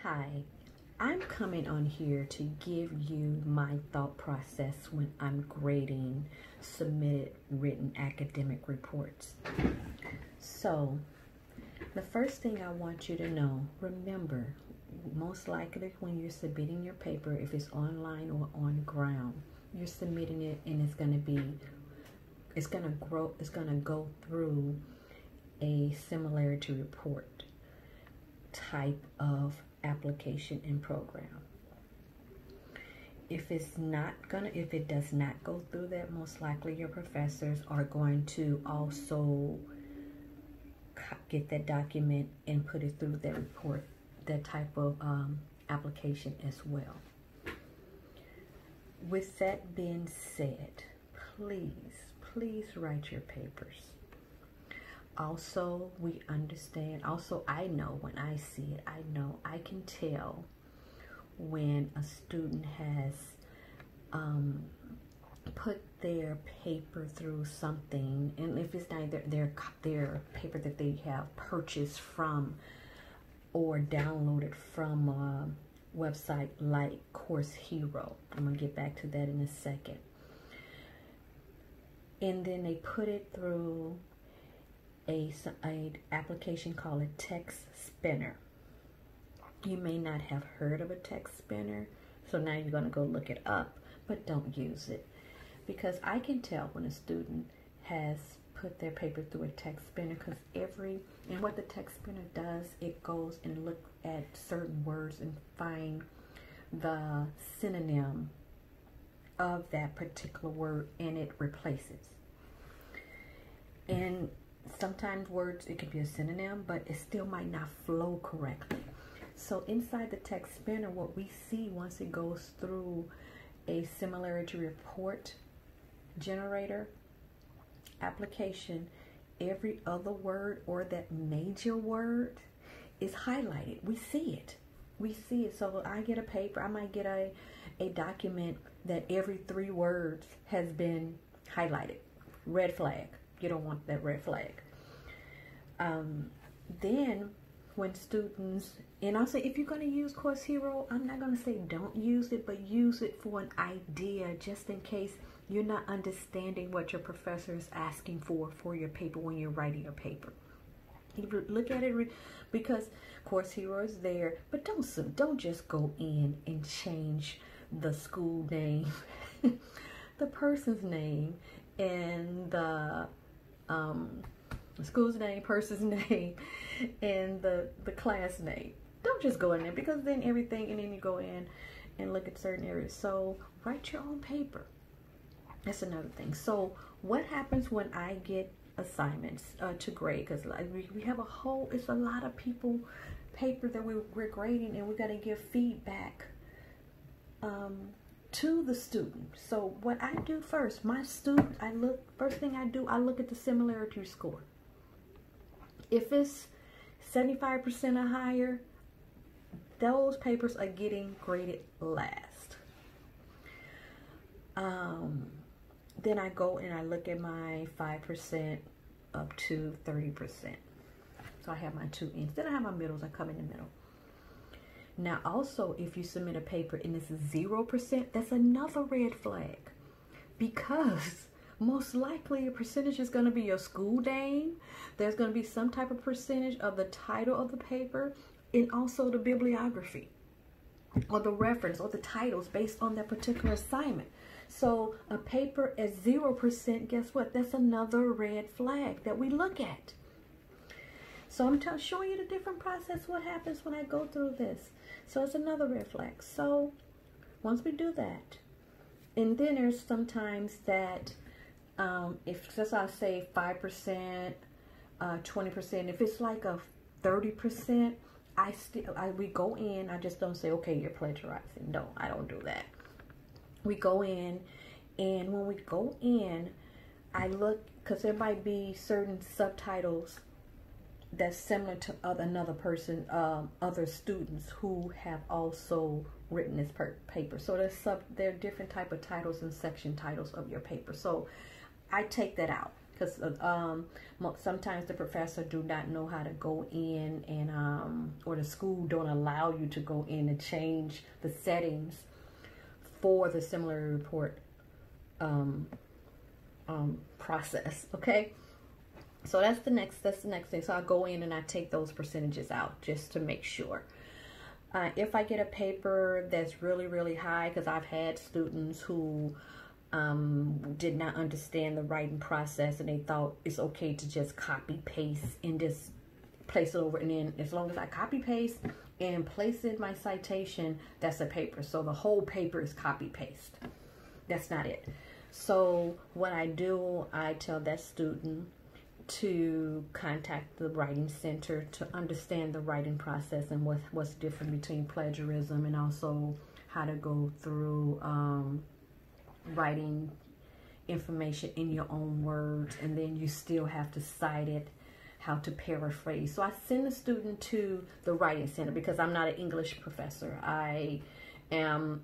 Hi, I'm coming on here to give you my thought process when I'm grading submitted written academic reports. So, the first thing I want you to know, remember, most likely when you're submitting your paper, if it's online or on ground, you're submitting it and it's going to go through a similarity report type of application and program. If it does not go through that, most likely your professors are going to also get that document and put it through that report, that type of application as well. With that being said, please write your papers. Also, we understand, I know when I see it, I can tell when a student has put their paper through something, and if it's not their paper that they have purchased from or downloaded from a website like Course Hero. I'm going to get back to that in a second. And then they put it through a application called a text spinner. You may not have heard of a text spinner, so now you're going to go look it up, but don't use it, because I can tell when a student has put their paper through a text spinner, because and what the text spinner does, it goes and look at certain words and find the synonym of that particular word, and it replaces. And sometimes words, it could be a synonym, but it still might not flow correctly. So inside the text spinner, what we see once it goes through a similarity report generator application, every other word or that major word is highlighted. We see it. So I get a paper, I might get a document that every 3 words has been highlighted. Red flag. You don't want that red flag. Then when students, and I'll say, if you're going to use Course Hero, I'm not going to say don't use it, but use it for an idea, just in case you're not understanding what your professor is asking for your paper when you're writing your paper. You look at it, because Course Hero is there, but don't just go in and change the school name, the person's name, and the school's name, person's name, and the class name. Don't just go in there, because then everything, and then you go in and look at certain areas. So write your own paper. That's another thing. So what happens when I get assignments to grade? Because we have it's a lot of people paper that we're grading, and we got to give feedback to the student. So what I do first, my student, first thing I do, I look at the similarity score. If it's 75% or higher, those papers are getting graded last. Then I go and I look at my 5% up to 30%. So I have my 2 ends. Then I have my middles. I come in the middle. Now also, if you submit a paper and it's 0%, that's another red flag, because most likely a percentage is going to be your school name. There's going to be some type of percentage of the title of the paper, and also the bibliography or the reference or the titles based on that particular assignment. So a paper at 0%, guess what? That's another red flag that we look at. So I'm showing you the different process, what happens when I go through this. So it's another red flag. So once we do that, and then there's sometimes that if, just I'll say 5%, 20%, if it's like a 30%, we go in, I just don't say, okay, you're plagiarizing. No, I don't do that. We go in, and when we go in, I look, because there might be certain subtitles that's similar to another person, other students who have also written this paper. So there are different type of titles and section titles of your paper. So I take that out. because sometimes the professor do not know how to go in and or the school don't allow you to go in and change the settings for the similarity report process. Okay, so that's the next thing. So I go in and I take those percentages out just to make sure. If I get a paper that's really, really high, because I've had students who did not understand the writing process and they thought it's okay to just copy paste and just place it over, and then as long as I copy paste and place in my citation, that's a paper. So the whole paper is copy paste. That's not it. So what I do, I tell that student to contact the writing center to understand the writing process and what's different between plagiarism, and also how to go through writing information in your own words, and then you still have to cite it, how to paraphrase. So I send the student to the writing center because I'm not an English professor. I am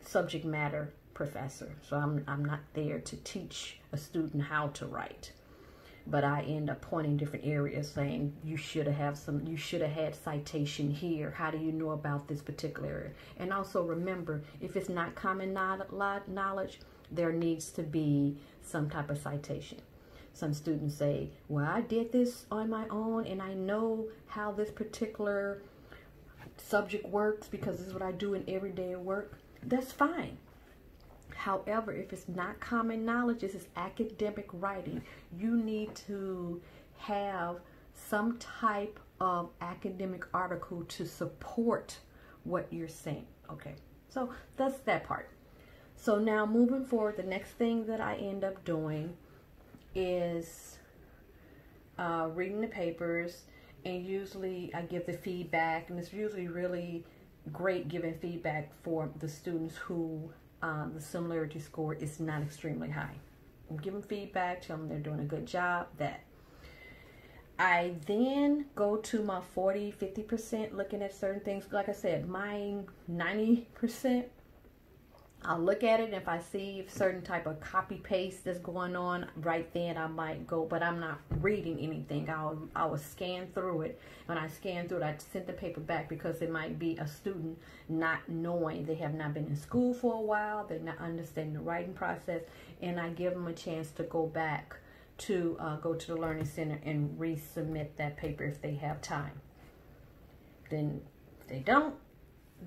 subject matter professor, so I'm not there to teach a student how to write. But I end up pointing different areas, saying you should have had citation here. How do you know about this particular area? And also remember, if it's not common knowledge, there needs to be some type of citation. Some students say, well, I did this on my own and I know how this particular subject works because this is what I do in everyday work. That's fine. However, if it's not common knowledge, this is academic writing, you need to have some type of academic article to support what you're saying. Okay, so that's that part. So now moving forward, the next thing that I end up doing is reading the papers, and usually I give the feedback, and it's usually really great giving feedback for the students who the similarity score is not extremely high. I'm giving feedback, tell them they're doing a good job. That I then go to my 40-50%, looking at certain things. Like I said, my 90%, I'll look at it, and if I see certain type of copy paste that's going on right then, I might go, but I'm not reading anything. I will scan through it. When I scan through it, I send the paper back because it might be a student not knowing. They have not been in school for a while. They're not understanding the writing process, and I give them a chance to go back to go to the Learning Center and resubmit that paper if they have time. Then if they don't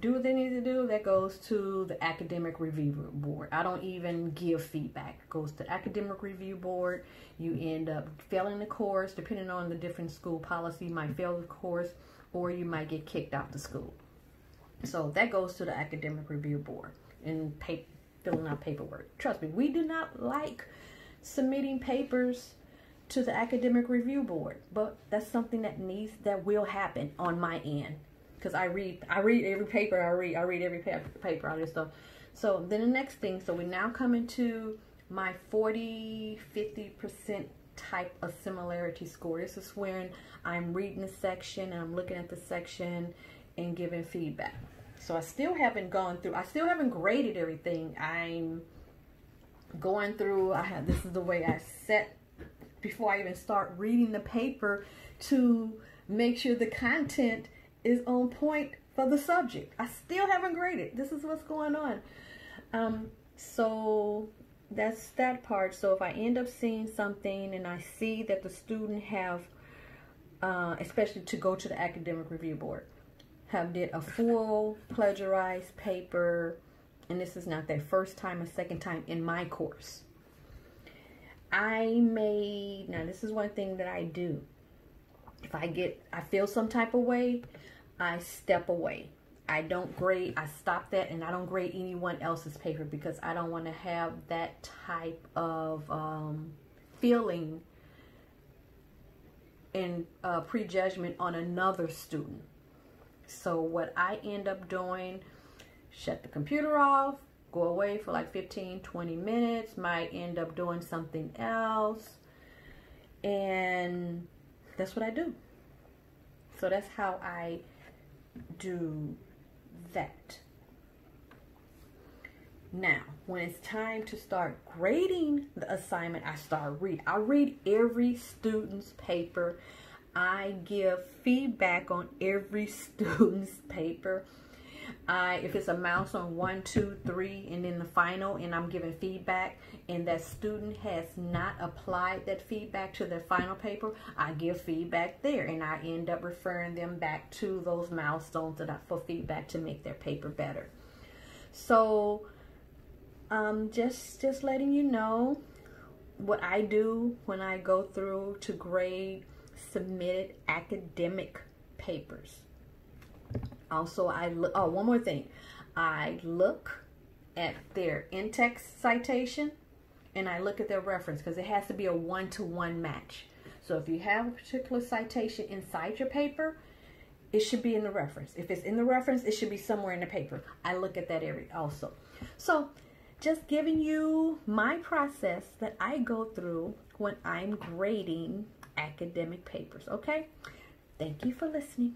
do what they need to do, that goes to the academic review board. I don't even give feedback. It goes to academic review board. You end up failing the course, depending on the different school policy. You might fail the course, or you might get kicked out the school. So that goes to the academic review board and filling out paperwork. Trust me, we do not like submitting papers to the academic review board, but that's something that will happen on my end. Because I read every paper I read every paper, all this stuff. So then the next thing, so we now come into my 40-50% type of similarity score. This is when I'm reading the section and I'm looking at the section and giving feedback. So I still haven't gone through, I still haven't graded everything. I'm going through, this is the way I set before I even start reading the paper to make sure the content is on point for the subject. I still haven't graded. This is what's going on. So that's that part. So if I end up seeing something and I see that the student have, especially to go to the academic review board, have did a full plagiarized paper, and this is not their first time or second time in my course, now this is one thing that I do. If I feel some type of way, I step away. I don't grade. I stop that, and I don't grade anyone else's paper because I don't want to have that type of feeling and prejudgment on another student. So what I end up doing, shut the computer off, go away for like 15-20 minutes, might end up doing something else, and that's what I do. So that's how I do that. Now, when it's time to start grading the assignment, I read every student's paper. I give feedback on every student's paper. If it's a milestone 1, 2, 3, and then the final, and I'm giving feedback, and that student has not applied that feedback to their final paper, I give feedback there, and I end up referring them back to those milestones for feedback to make their paper better. So just letting you know what I do when I go through to grade submitted academic papers. Also, one more thing. I look at their in-text citation and I look at their reference, because it has to be a 1-to-1 match. So if you have a particular citation inside your paper, it should be in the reference. If it's in the reference, it should be somewhere in the paper. I look at that area also. So just giving you my process that I go through when I'm grading academic papers, okay? Thank you for listening.